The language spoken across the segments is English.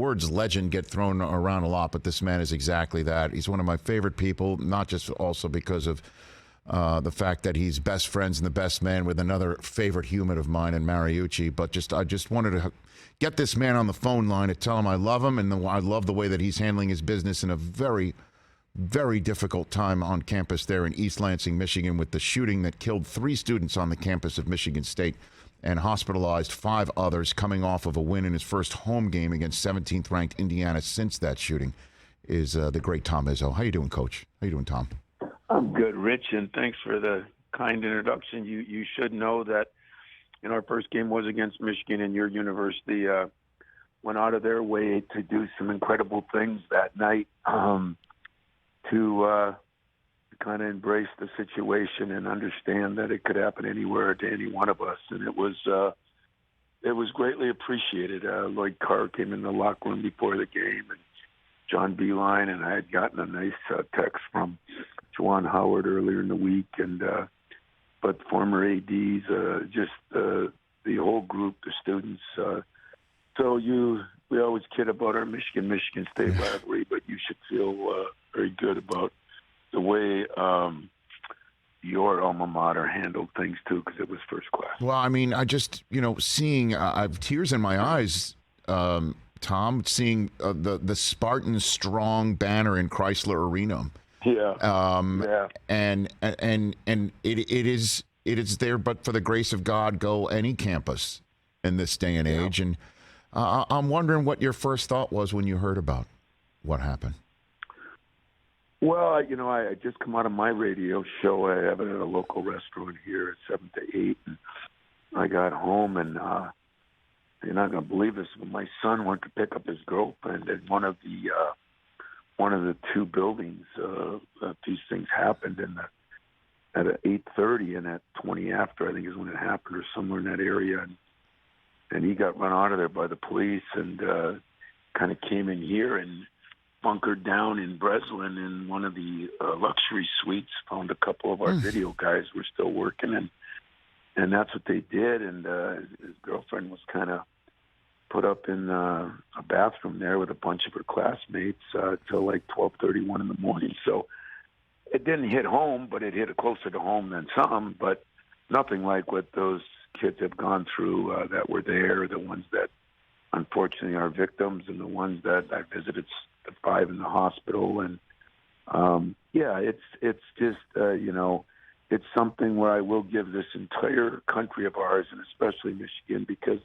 words legend get thrown around a lot, but this man is exactly that. He's one of my favorite people, not just also because of the fact that he's best friends and the best man with another favorite human of mine in Mariucci, but I just wanted to get this man on the phone line to tell him I love him, and I love the way that he's handling his business in a very, very difficult time on campus there in East Lansing, Michigan, with the shooting that killed 3 students on the campus of Michigan State and hospitalized 5 others, coming off of a win in his first home game against 17th-ranked Indiana since that shooting, is the great Tom Izzo. How you doing, Coach? How you doing, Tom? I'm good, Rich, and thanks for the kind introduction. You should know that our first game was against Michigan, and your university went out of their way to do some incredible things that night to kind of embrace the situation and understand that it could happen anywhere to any one of us. And it was greatly appreciated. Lloyd Carr came in the locker room before the game, and John Beeline, and I had gotten a nice text from Juwan Howard earlier in the week, and but former ADs, just the whole group, the students. We always kid about our Michigan State rivalry, but you should feel very good about the way your alma mater handled things too, because it was first class. Well, I mean, I just seeing I have tears in my eyes, Tom, seeing the Spartan strong banner in Chrysler Arena. Yeah. And it is there, but for the grace of God, go any campus in this day and age. And I'm wondering what your first thought was when you heard about what happened. Well, I just come out of my radio show. I have it at a local restaurant here at 7 to 8. And I got home, and you're not going to believe this, but my son went to pick up his girlfriend at one of the 2 buildings. These things happened at 8:30 and at 20 after, I think is when it happened, or somewhere in that area. And he got run out of there by the police, and kind of came in here and bunkered down in Breslin in one of the luxury suites. Found a couple of our video guys were still working, and that's what they did. And his girlfriend was kind of put up in a bathroom there with a bunch of her classmates till like 12:31 in the morning. So it didn't hit home, but it hit closer to home than some, but nothing like what those kids have gone through that were there, the ones that unfortunately are victims, and the ones that I visited, the 5 in the hospital. And it's just, it's something where I will give this entire country of ours, and especially Michigan, because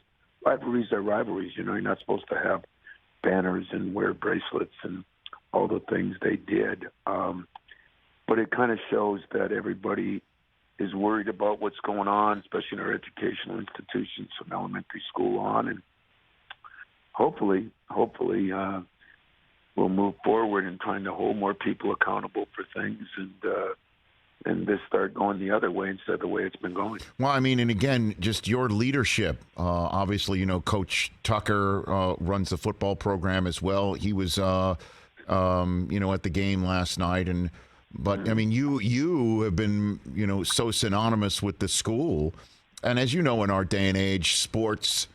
rivalries are rivalries. You're not supposed to have banners and wear bracelets and all the things they did. But it kind of shows that everybody is worried about what's going on, especially in our educational institutions from elementary school on. And hopefully we'll move forward in trying to hold more people accountable for things, and this start going the other way instead of the way it's been going. Well, I mean, and again, just your leadership. Obviously, Coach Tucker runs the football program as well. He was, at the game last night, but I mean, you have been, so synonymous with the school, and as you know, in our day and age, sports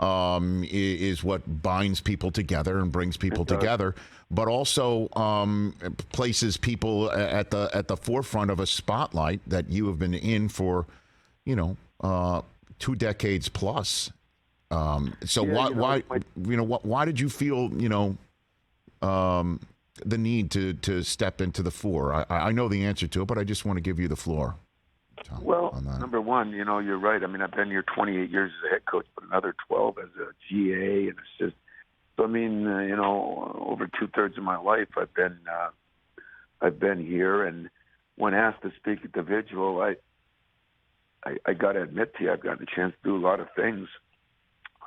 is what binds people together and brings people together, but also places people at the forefront of a spotlight that you have been in for, 2 decades plus. Why did you feel, the need to step into the fore? I know the answer to it, but I just want to give you the floor, Tom. Well, number one, you're right. I mean, I've been here 28 years as a head coach, but another 12 as a GA and assistant. So, I mean, over 2/3 of my life, I've been here. And when asked to speak at the vigil, I got to admit to you, I've gotten a chance to do a lot of things.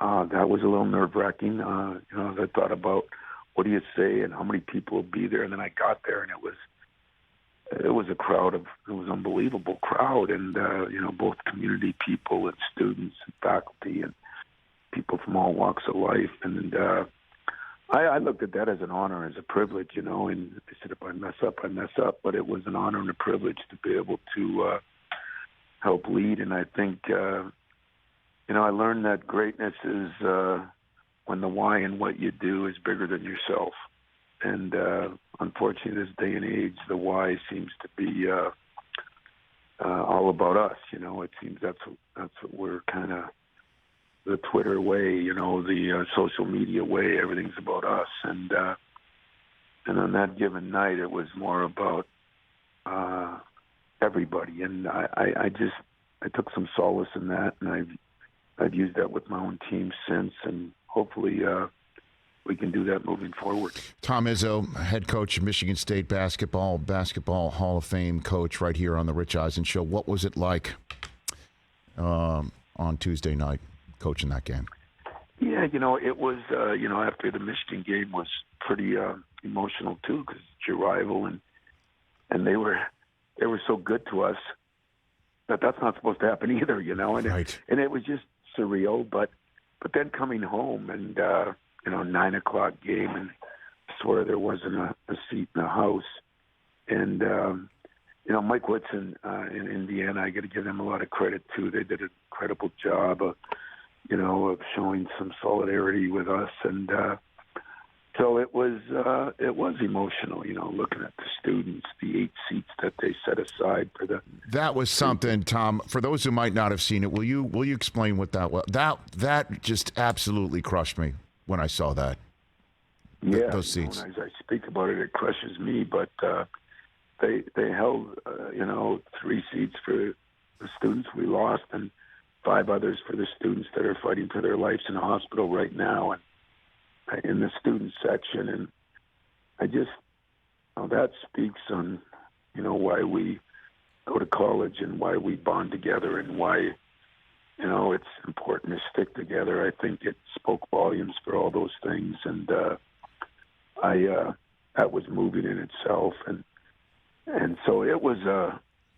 That was a little nerve-wracking. As I thought about what do you say and how many people will be there, and then I got there, and it was an unbelievable crowd, and both community people and students and faculty and people from all walks of life. And I looked at that as an honor, as a privilege, and I said, if I mess up, I mess up, but it was an honor and a privilege to be able to help lead. And I think I learned that greatness is when the why and what you do is bigger than yourself. And unfortunately, this day and age, the why seems to be all about us. It seems that's what we're kind of the Twitter way, the social media way. Everything's about us. And on that given night, it was more about everybody. And I took some solace in that, and I've used that with my own team since, and hopefully we can do that moving forward. Tom Izzo, head coach of Michigan State basketball Hall of Fame coach right here on the Rich Eisen Show. What was it like on Tuesday night coaching that game? Yeah, it was, after the Michigan game was pretty emotional too, because it's your rival, and they were so good to us that that's not supposed to happen either, and right. It was just surreal, but then coming home and 9:00 game, and I swear there wasn't a seat in the house. And Mike Whitson in Indiana, I got to give them a lot of credit too. They did an incredible job of showing some solidarity with us, and so it was emotional. Looking at the students, the 8 seats that they set aside for the. That was something, Tom. For those who might not have seen it, will you explain what that was? That just absolutely crushed me when I saw that. Yeah, those seats. As I speak about it, it crushes me. But they held 3 seats for the students we lost, and 5 others for the students that are fighting for their lives in a hospital right now, and in the student section. And I just that speaks on why we go to college and why we bond together and why it's important to stick together. I think it spoke volumes for all those things, and that was moving in itself, and so it was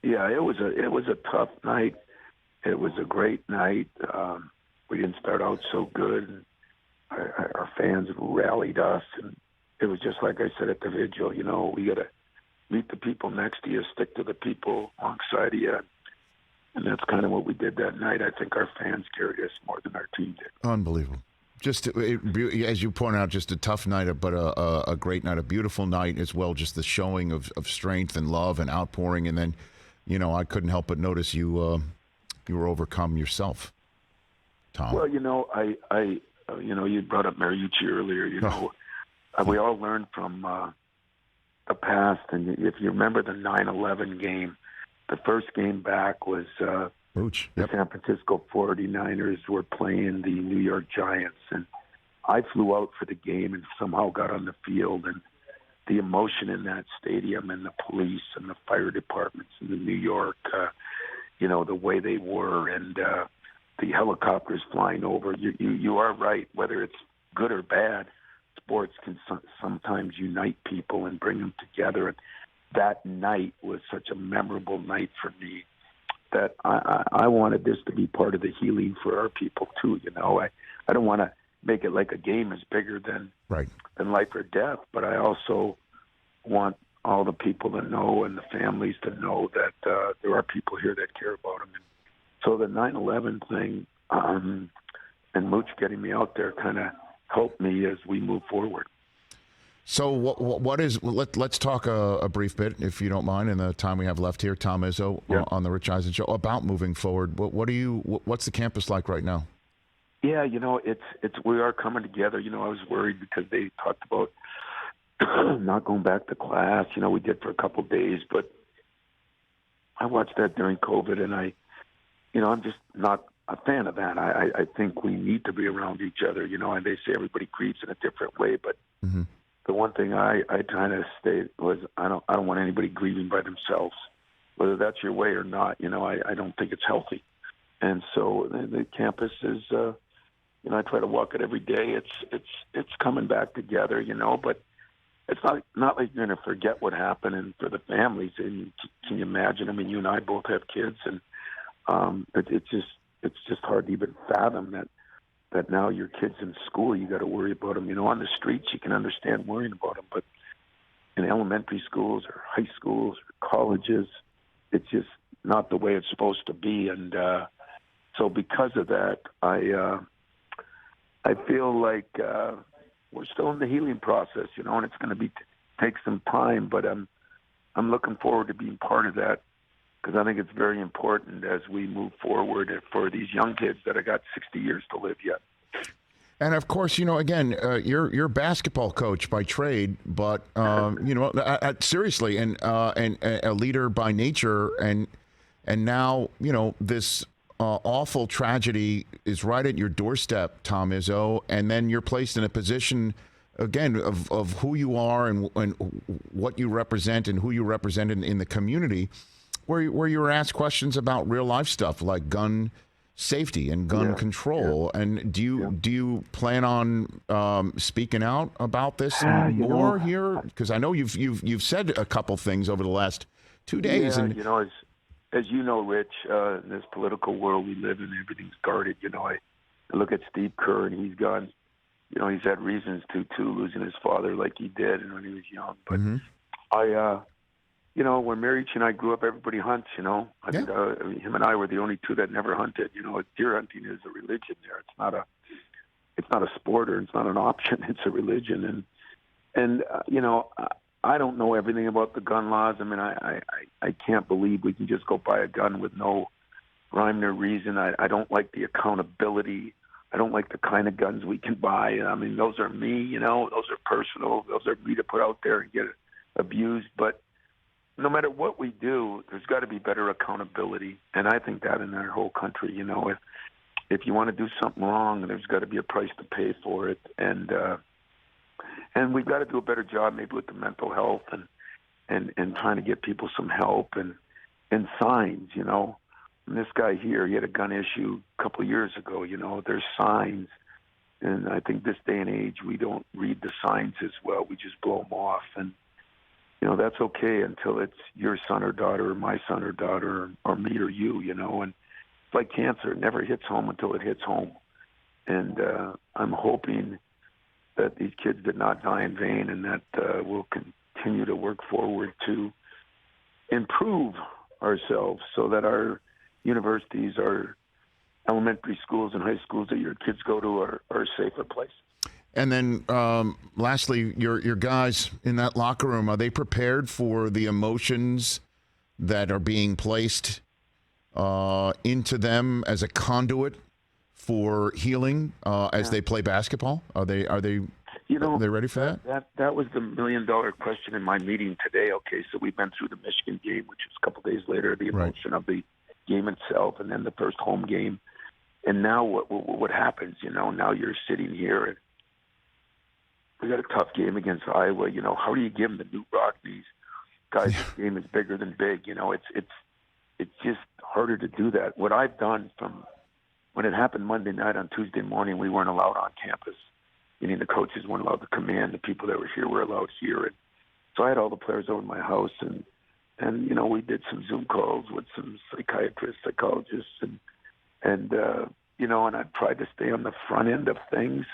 it was a tough night. It was a great night. We didn't start out so good, and our fans rallied us, and it was just like I said at the vigil. We got to meet the people next to you, stick to the people alongside of you. And that's kind of what we did that night. I think our fans carried us more than our team did. Unbelievable. Just as you point out, just a tough night, but a great night, a beautiful night as well. Just the showing of strength and love and outpouring. And then, I couldn't help but notice you were overcome yourself, Tom. Well, you brought up Mariucci earlier. We all learned from the past. And if you remember the 9/11 game, the first game back was the San Francisco 49ers were playing the New York Giants. And I flew out for the game and somehow got on the field. And the emotion in that stadium and the police and the fire departments in New York, the way they were, and the helicopters flying over. You are right. Whether it's good or bad, sports can sometimes unite people and bring them together. And that night was such a memorable night for me that I wanted this to be part of the healing for our people too. I don't want to make it like a game is bigger than life or death, but I also want all the people to know and the families to know that there are people here that care about them. And so the 9/11 thing and Mooch getting me out there kind of helped me as we move forward. So let's talk a brief bit, if you don't mind, in the time we have left here. Tom Izzo on the Rich Eisen Show about moving forward. What's the campus like right now? Yeah, we are coming together. I was worried because they talked about not going back to class. We did for a couple of days, but I watched that during COVID, and I'm just not a fan of that. I think we need to be around each other. And they say everybody grieves in a different way, but. Mm-hmm. The one thing I kind of stated was I don't want anybody grieving by themselves, whether that's your way or not. I don't think it's healthy, and so the campus is. I try to walk it every day. It's coming back together, but it's not like you're going to forget what happened. And for the families, and can you imagine? I mean, you and I both have kids, and it's just hard to even fathom that now your kids in school, you got to worry about them. On the streets, you can understand worrying about them, but in elementary schools or high schools or colleges, it's just not the way it's supposed to be. And so because of that, I feel like we're still in the healing process, and it's going to take some time. But I'm looking forward to being part of that because I think it's very important as we move forward for these young kids that have got 60 years to live yet. And of course, again, you're a basketball coach by trade, but seriously, and a leader by nature, and now this awful tragedy is right at your doorstep, Tom Izzo, and then you're placed in a position again of who you are and what you represent and who you represent in the community, where you were asked questions about real life stuff like gun safety and gun control. Yeah. And do you plan on speaking out about this more here? Because I know you've said a couple things over the last 2 days. Yeah, and as you know, Rich, in this political world we live in, everything's guarded. I look at Steve Kerr, and he's gone. He's had reasons to losing his father like he did, and when he was young. But when Mary and I grew up, everybody hunts. I think him and I were the only two that never hunted. Deer hunting is a religion there. It's not a sport, or it's not an option. It's a religion, and I don't know everything about the gun laws. I mean, I can't believe we can just go buy a gun with no rhyme or reason. I don't like the accountability. I don't like the kind of guns we can buy. I mean, those are me, those are personal. Those are me to put out there and get abused. But no matter what we do, there's got to be better accountability. And I think that in our whole country, if you want to do something wrong, there's got to be a price to pay for it. And we've got to do a better job maybe with the mental health and trying to get people some help and signs, And this guy here, he had a gun issue a couple of years ago, there's signs. And I think this day and age, we don't read the signs as well. We just blow them off. And, that's okay until it's your son or daughter or my son or daughter or me or you, And it's like cancer. It never hits home until it hits home. And I'm hoping that these kids did not die in vain, and that we'll continue to work forward to improve ourselves so that our universities, our elementary schools and high schools that your kids go to are a safer place. And then lastly, your guys in that locker room, are they prepared for the emotions that are being placed into them as a conduit for healing as they play basketball? Are they are they ready for that? That was the $1 million question in my meeting today. Okay, so we've been through the Michigan game, which is a couple days later, the emotion of the game itself, and then the first home game. And now what happens? Now you're sitting here, and we got a tough game against Iowa. How do you give them the Newt Rockneys? Guys, this game is bigger than big. It's just harder to do that. What I've done from when it happened Monday night, on Tuesday morning, we weren't allowed on campus. Meaning the coaches weren't allowed to come in. The people that were here were allowed here. And so I had all the players over at my house, and we did some Zoom calls with some psychiatrists, psychologists, and I tried to stay on the front end of things.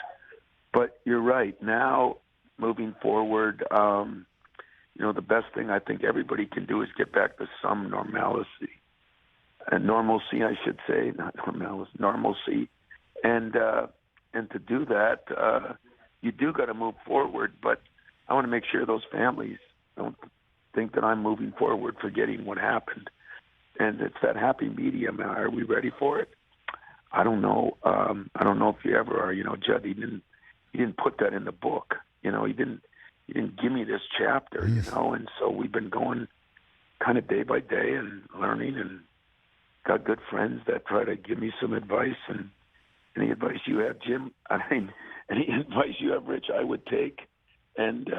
But you're right. Now, moving forward, the best thing I think everybody can do is get back to some normalcy. Normalcy, I should say, not normalcy. And to do that, you do got to move forward. But I want to make sure those families don't think that I'm moving forward, forgetting what happened. And it's that happy medium. Are we ready for it? I don't know. I don't know if you ever are. Judd, he didn't put that in the book. He didn't give me this chapter. And so we've been going kind of day by day and learning, and got good friends that try to give me some advice. And any advice you have, Jim, any advice you have, Rich, I would take. And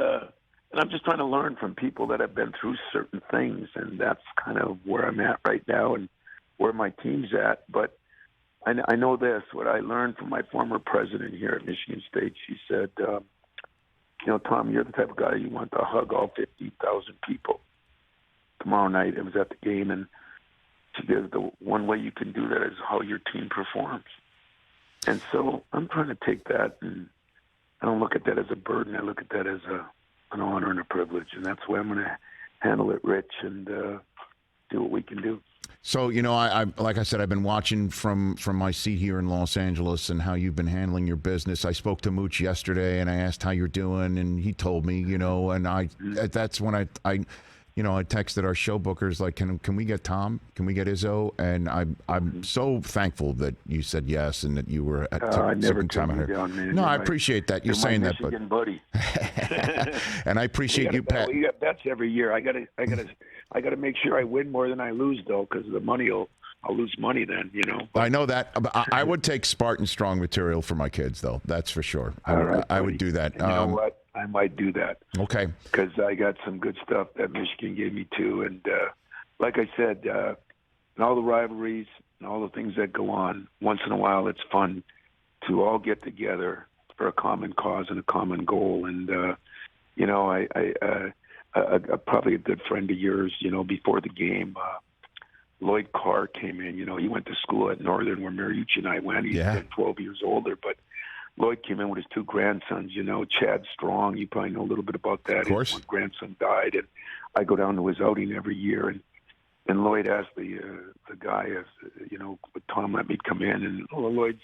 I'm just trying to learn from people that have been through certain things, and that's kind of where I'm at right now and where my team's at. But I know this, what I learned from my former president here at Michigan State. She said, Tom, you're the type of guy you want to hug all 50,000 people. Tomorrow night, it was at the game, and she goes, the one way you can do that is how your team performs. And so I'm trying to take that, and I don't look at that as a burden. I look at that as an honor and a privilege, and that's the way I'm going to handle it, Rich, and do what we can do. So, I like I said, I've been watching from my seat here in Los Angeles and how you've been handling your business. I spoke to Mooch yesterday and I asked how you're doing, and he told me, and that's when I texted our show bookers like, can we get Tom? Can we get Izzo? And I'm so thankful that you said yes and that you were at I never time turned you down, man. No, I appreciate that. You're saying that, but buddy. and I appreciate you, Pat. You got bets every year. I gotta make sure I win more than I lose, though, because the money I'll lose money then, But, I know that. I would take Spartan strong material for my kids, though. That's for sure. I would do that. And you know what? I might do that. Okay. Because I got some good stuff that Michigan gave me, too. And like I said, and all the rivalries and all the things that go on, once in a while it's fun to all get together for a common cause and a common goal. And, probably a good friend of yours, before the game, Lloyd Carr came in. He went to school at Northern where Mariucci and I went. He's 12 years older, but Lloyd came in with his two grandsons, Chad Strong. You probably know a little bit about that. Of course. His one grandson died, and I go down to his outing every year. And Lloyd asked the guy, would Tom let me come in? And Lloyd's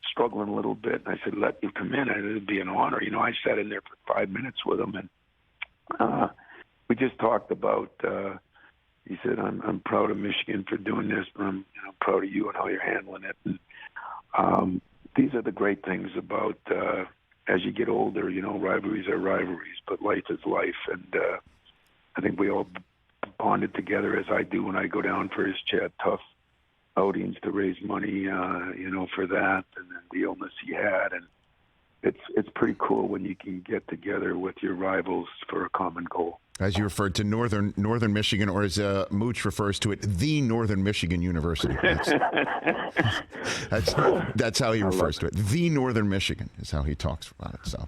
struggling a little bit. And I said, let you come in. It'd be an honor. I sat in there for 5 minutes with him, and we just talked about. He said, I'm proud of Michigan for doing this, but I'm proud of you and how you're handling it. And, these are the great things about as you get older, rivalries are rivalries, but life is life. And I think we all bonded together, as I do when I go down for his Chad Tough outings to raise money, for that, and then the illness he had. And it's pretty cool when you can get together with your rivals for a common goal. As you referred to Northern Michigan, or as Mooch refers to it, the Northern Michigan University. That's how he refers to it. The Northern Michigan is how he talks about it. So,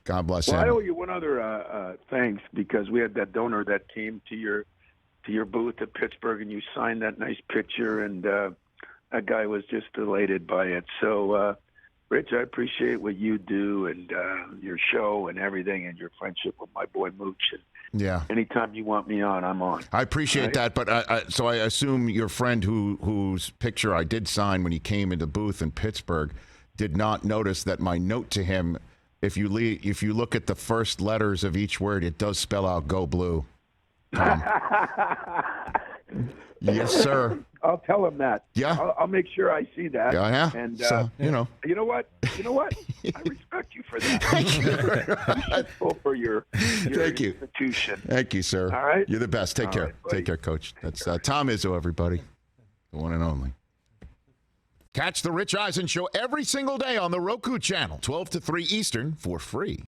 God bless him. I owe you one other thanks, because we had that donor that came to your booth at Pittsburgh, and you signed that nice picture, and that guy was just elated by it. So, Rich, I appreciate what you do and your show and everything, and your friendship with my boy Mooch. And anytime you want me on, I'm on. I appreciate that, but so I assume your friend whose picture I did sign when he came into booth in Pittsburgh did not notice that my note to him, if you look at the first letters of each word, it does spell out "Go Blue." Tom. Yes, sir. I'll tell him that. Yeah. I'll make sure I see that. Yeah. And so, You know what? I respect you for that. You're full for your Thank you. institution. Thank you, sir. All right. You're the best. Take care. Right, Take care, Coach. That's Tom Izzo, everybody. The one and only. Catch the Rich Eisen Show every single day on the Roku channel, 12 to 3 Eastern, for free.